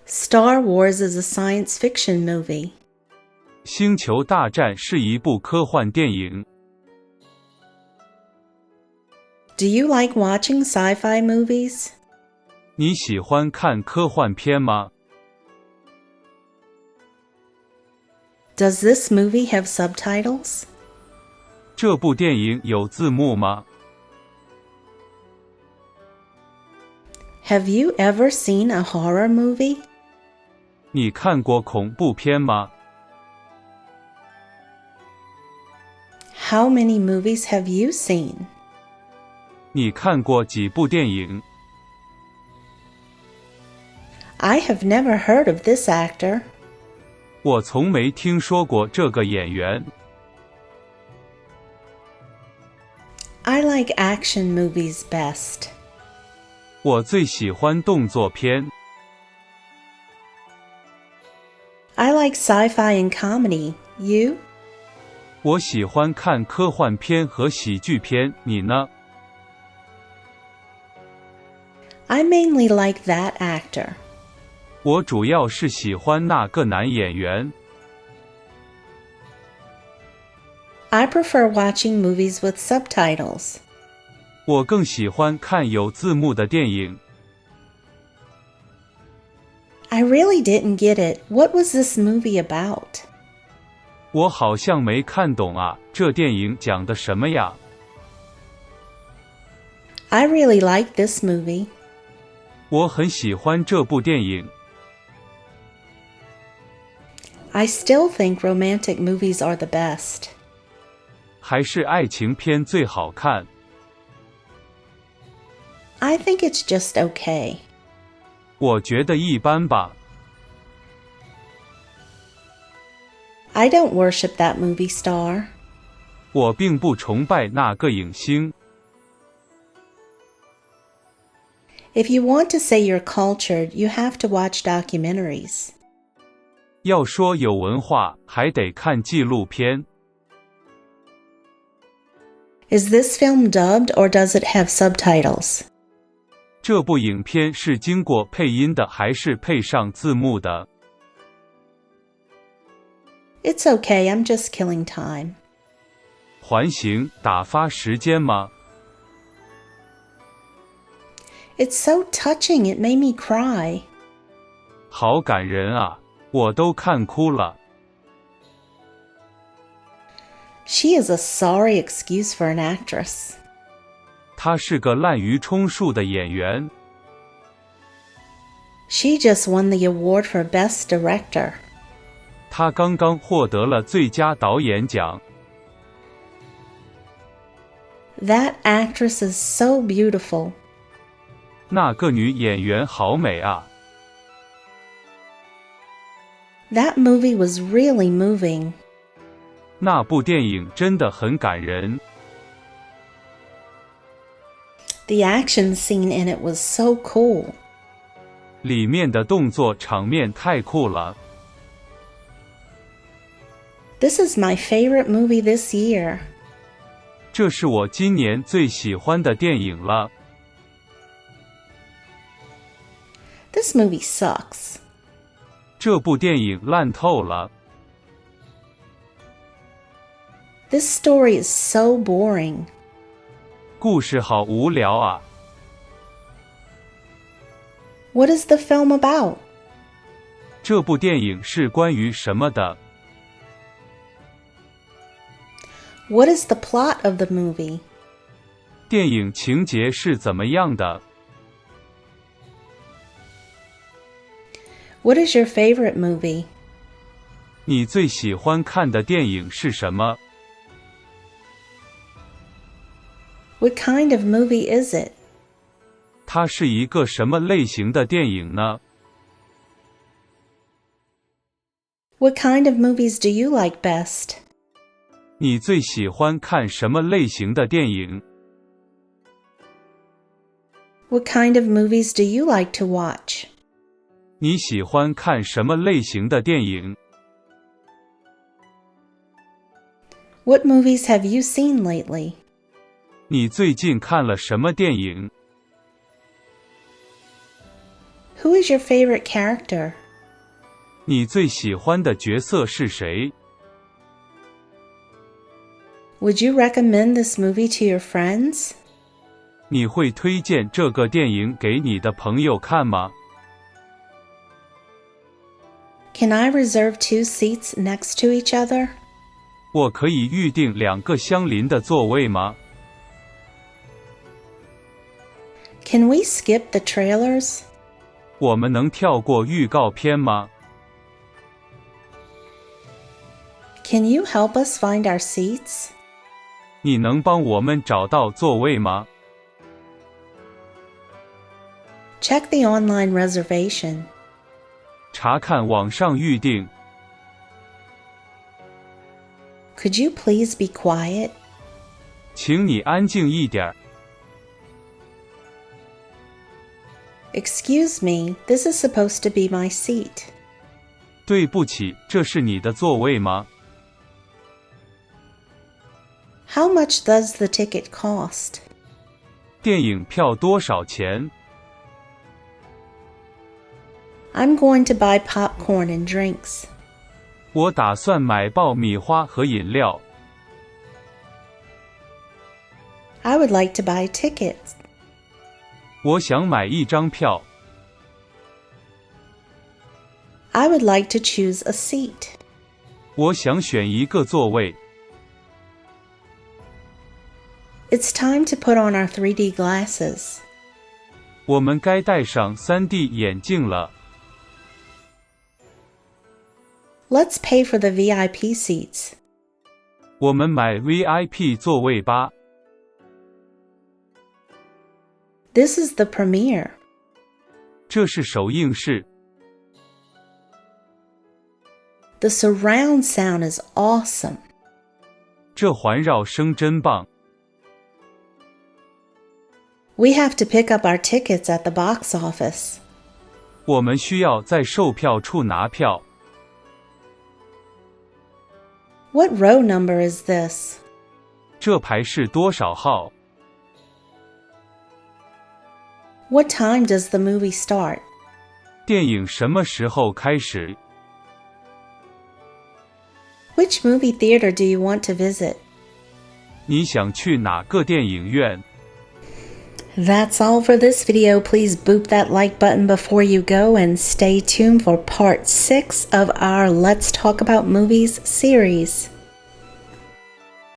Star Wars is a science fiction movie. 星球大战是一部科幻电影。Do you like watching sci-fi movies? 你喜欢看科幻片吗？ Does this movie have subtitles? 这部电影有字幕吗？ Have you ever seen a horror movie? 你看过恐怖片吗？ How many movies have you seen? 你看过几部电影？ I have never heard of this actor. 我从没听说过这个演员。I like action movies best. 我最喜欢动作片。I like sci-fi and comedy. You? 我喜欢看科幻片和喜剧片，你呢？ I mainly like that actor. 我主要是喜欢那个男演员。I prefer watching movies with subtitles. 我更喜欢看有字幕的电影。I really didn't get it. What was this movie about? 我好像没看懂啊，这电影讲的什么呀？ I really like this movie. 我很喜欢这部电影。I still think romantic movies are the best. 还是爱情片最好看。 I think it's just okay. 我觉得一般吧。I don't worship that movie star. 我并不崇拜那个影星。 If you want to say you're cultured, you have to watch documentaries. 要说有文化，还得看纪录片。 Is this film dubbed or does it have subtitles? 这部影片是经过配音的还是配上字幕的？ It's okay, I'm just killing time. 还行，打发时间吗？ It's so touching, it made me cry. 好感人啊，我都看哭了。 She is a sorry excuse for an actress. 她是个滥竽充数的演员。 She just won the award for Best Director. 她刚刚获得了最佳导演奖。 That actress is so beautiful. 那个女演员好美啊。 That movie was really moving. 那部电影真的很感人。 The action scene in it was so cool. 里面的动作场面太酷了。 This is my favorite movie this year. 这是我今年最喜欢的电影了。 This movie sucks. 这部电影烂透了。 This story is so boring. 故事好无聊啊。 What is the film about? 这部电影是关于什么的？ What is the plot of the movie? 电影情节是怎么样的？ What is your favorite movie? 你最喜欢看的电影是什么？ What kind of movie is it? 它是一个什么类型的电影呢？ What kind of movies do you like best? 你最喜欢看什么类型的电影？ What kind of movies do you like to watch? 你喜欢看什么类型的电影？ What movies have you seen lately? 你最近看了什么电影？ Who is your favorite character? 你最喜欢的角色是谁？ Would you recommend this movie to your friends? 你会推荐这个电影给你的朋友看吗？ Can I reserve 2 seats next to each other? 我可以预定2个相邻的座位吗？ Can we skip the trailers? 我们能跳过预告片吗？ Can you help us find our seats? 你能帮我们找到座位吗？ Check the online reservation. 查看网上预订。 Could you please be quiet? 请你安静一点。 Excuse me, this is supposed to be my seat. 对不起，这是你的座位吗？ How much does the ticket cost? 电影票多少钱？ I'm going to buy popcorn and drinks. 我打算买爆米花和饮料。 I would like to buy tickets. 我想买一张票。 I would like to choose a seat. 我想选一个座位。 It's time to put on our 3D glasses. 我们该戴上 3D 眼镜了。 Let's pay for the VIP seats. 我们买 VIP 座位吧。 This is the premiere. 这是首映式。 The surround sound is awesome. 这环绕声真棒。 We have to pick up our tickets at the box office. 我们需要在售票处拿票。 What row number is this? 这排是多少号？ What time does the movie start? 电影什么时候开始？ Which movie theater do you want to visit? 你想去哪个电影院？ That's all for this video. Please boop that like button before you go and stay tuned for part 6 of our Let's Talk About Movies series.